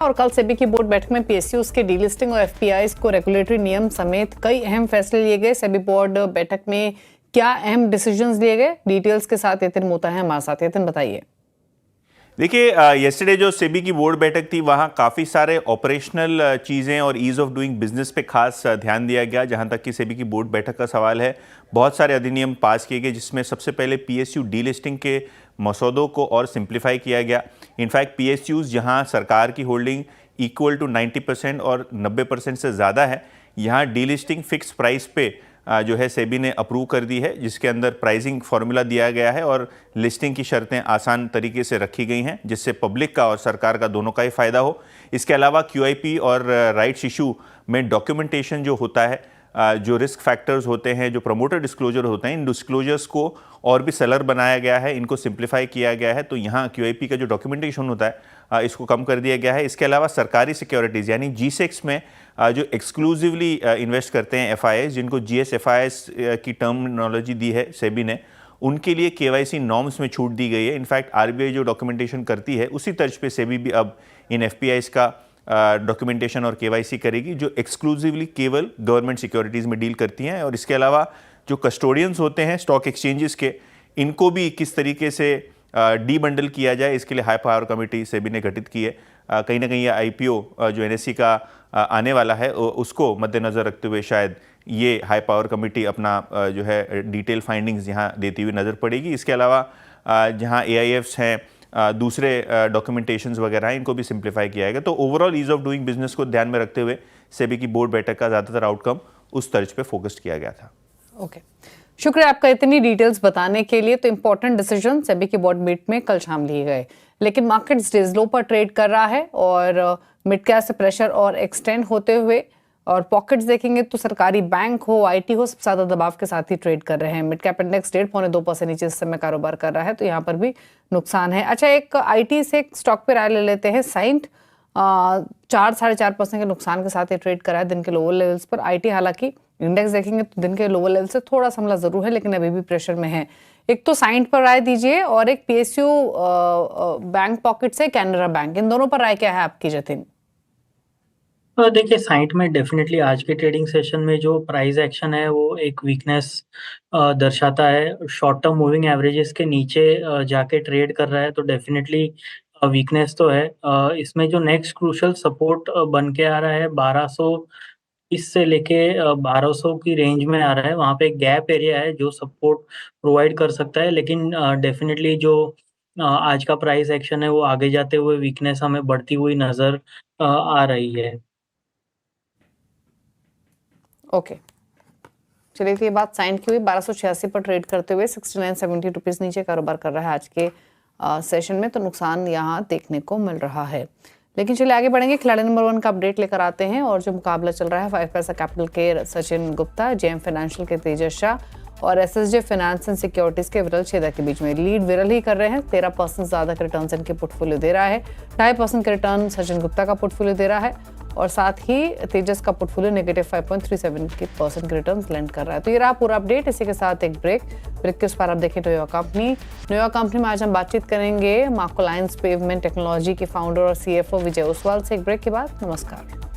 और कल सेबी की बोर्ड बैठक में पीएसयूज के डीलिस्टिंग और एफपीआईज को रेगुलेटरी नियम समेत कई अहम फैसले लिए गए। सेबी बोर्ड बैठक में क्या अहम डिसीजंस लिए गए, डिटेल्स के साथ यतिन मोता है हमारे साथ। यतिन बताइए। देखिए, येस्टरडे जो सेबी की बोर्ड बैठक थी वहाँ काफ़ी सारे ऑपरेशनल चीज़ें और ईज़ ऑफ डूइंग बिजनेस पे खास ध्यान दिया गया। जहाँ तक कि सेबी की बोर्ड बैठक का सवाल है, बहुत सारे अधिनियम पास किए गए, जिसमें सबसे पहले पीएसयू डीलिस्टिंग के मसौदों को और सिंप्लीफाई किया गया। इनफैक्ट पीएसयूज जहाँ सरकार की होल्डिंग इक्वल टू 90% और 90% से ज़्यादा है, यहाँ डीलिस्टिंग फिक्स प्राइस पे जो है सेबी ने अप्रूव कर दी है, जिसके अंदर प्राइसिंग फार्मूला दिया गया है और लिस्टिंग की शर्तें आसान तरीके से रखी गई हैं, जिससे पब्लिक का और सरकार का दोनों का ही फायदा हो। इसके अलावा क्यूआईपी और राइट्स इशू में डॉक्यूमेंटेशन जो होता है, जो रिस्क फैक्टर्स होते हैं, जो प्रमोटर डिस्क्लोजर होते हैं, इन डिस्क्लोजर्स को और भी सरल बनाया गया है, इनको सिंप्लीफाई किया गया है। तो यहाँ क्यूआईपी का जो डॉक्यूमेंटेशन होता है इसको कम कर दिया गया है। इसके अलावा सरकारी सिक्योरिटीज़ यानी G-Secs में जो एक्सक्लूसिवली इन्वेस्ट करते हैं एफआईआईज, जिनको GS-FIs की टर्मिनोलॉजी दी है सेबी ने, उनके लिए केवाईसी नॉर्म्स में छूट दी गई है। इनफैक्ट आरबीआई जो डॉक्यूमेंटेशन करती है उसी तर्ज पे सेबी भी अब इन एफपीआईज का डॉक्यूमेंटेशन और केवाईसी करेगी, जो एक्सक्लूसिवली केवल गवर्नमेंट सिक्योरिटीज़ में डील करती हैं। और इसके अलावा जो कस्टोडियंस होते हैं स्टॉक एक्सचेंजेस के, इनको भी किस तरीके से डी बंडल किया जाए, इसके लिए हाई पावर कमेटी सेबी ने गठित की है। कहीं ना कहीं ये आईपीओ जो एनएससी का आने वाला है उसको मद्देनज़र रखते हुए शायद ये हाई पावर कमेटी अपना जो है डिटेल फाइंडिंग्स यहाँ देती हुई नज़र पड़ेगी। इसके अलावा जहाँ एआईएफ्स हैं, दूसरे डॉक्यूमेंटेशंस वगैरह हैं, इनको भी सिंप्लीफाई किया जाएगा। तो overall ease of doing business को ध्यान में रखते हुए सेबी की बोर्ड बैठक का ज़्यादातर आउटकम उस तर्ज पे फोकस्ड किया गया था। ओके, शुक्रिया आपका इतनी डिटेल्स बताने के लिए। तो इंपॉर्टेंट डिसीजन सेबी की बोर्ड मीट में कल शाम लिए गए, लेकिन मार्केट डेज लो पर ट्रेड कर रहा है और मिड कैप से प्रेशर और एक्सटेंड होते हुए, और पॉकेट्स देखेंगे तो सरकारी बैंक हो, आईटी हो, सबसे ज्यादा दबाव के साथ ही ट्रेड कर रहे हैं। मिड कैप इंडेक्स 1.5-2% नीचे इस समय कारोबार कर रहा है, तो यहाँ पर भी नुकसान है। अच्छा, एक आईटी से एक स्टॉक पे राय ले लेते हैं। साइंट 4-4.5% के नुकसान के साथ ये ट्रेड कर रहा है दिन के लोअर लेवल्स पर। आईटी हालांकि इंडेक्स देखेंगे तो दिन के लोअर लेवल से थोड़ा संभला जरूर है, लेकिन अभी भी प्रेशर में है। एक तो साइंट पर राय दीजिए और एक पीएसयू बैंक पॉकेट से कैनरा बैंक, इन दोनों पर राय क्या है आपकी जतिन? देखिए, साइंट में डेफिनेटली आज के ट्रेडिंग सेशन में जो प्राइस एक्शन है वो एक वीकनेस दर्शाता है। शॉर्ट टर्म मूविंग एवरेजेस के नीचे जाके ट्रेड कर रहा है, तो डेफिनेटली वीकनेस तो है। इसमें जो नेक्स्ट क्रूशल सपोर्ट बन के आ रहा है 1220 से लेके 1200 की रेंज में आ रहा है। वहाँ पे एक गैप एरिया है जो सपोर्ट प्रोवाइड कर सकता है, लेकिन डेफिनेटली जो आज का प्राइस एक्शन है वो आगे जाते हुए वीकनेस हमें बढ़ती हुई नज़र आ रही है। ओके, चलिए, तो ये बात साइंट की हुई। 1286 पर ट्रेड करते हुए 69.70 रुपीज नीचे कारोबार कर रहा है आज के सेशन में, तो नुकसान यहाँ देखने को मिल रहा है। लेकिन चलिए आगे बढ़ेंगे, खिलाड़ी नंबर 1 का अपडेट लेकर आते हैं। और जो मुकाबला चल रहा है 5 पैसा कैपिटल के सचिन गुप्ता, जेएम फाइनेंशियल के तेजस शाह और एसएसजे फाइनेंस एंड सिक्योरिटीज के विरल छेदा के बीच में। लीड विरल ही कर रहे हैं, 13% ज्यादा के रिटर्न इनके पोर्टफोलियो दे रहा है। 2.5% के रिटर्न सचिन गुप्ता का पोर्टफोलियो दे रहा है, और साथ ही तेजस का पोर्टफोलियो -5.37% के रिटर्न लैंड कर रहा है। तो ये रहा पूरा अपडेट। इसी के साथ एक ब्रेक के उस पर आप देखें नोवा कंपनी में आज हम बातचीत करेंगे मार्को लाइन्स पेवमेंट टेक्नोलॉजी के फाउंडर और CFO विजय ओसवाल से। एक ब्रेक के बाद नमस्कार।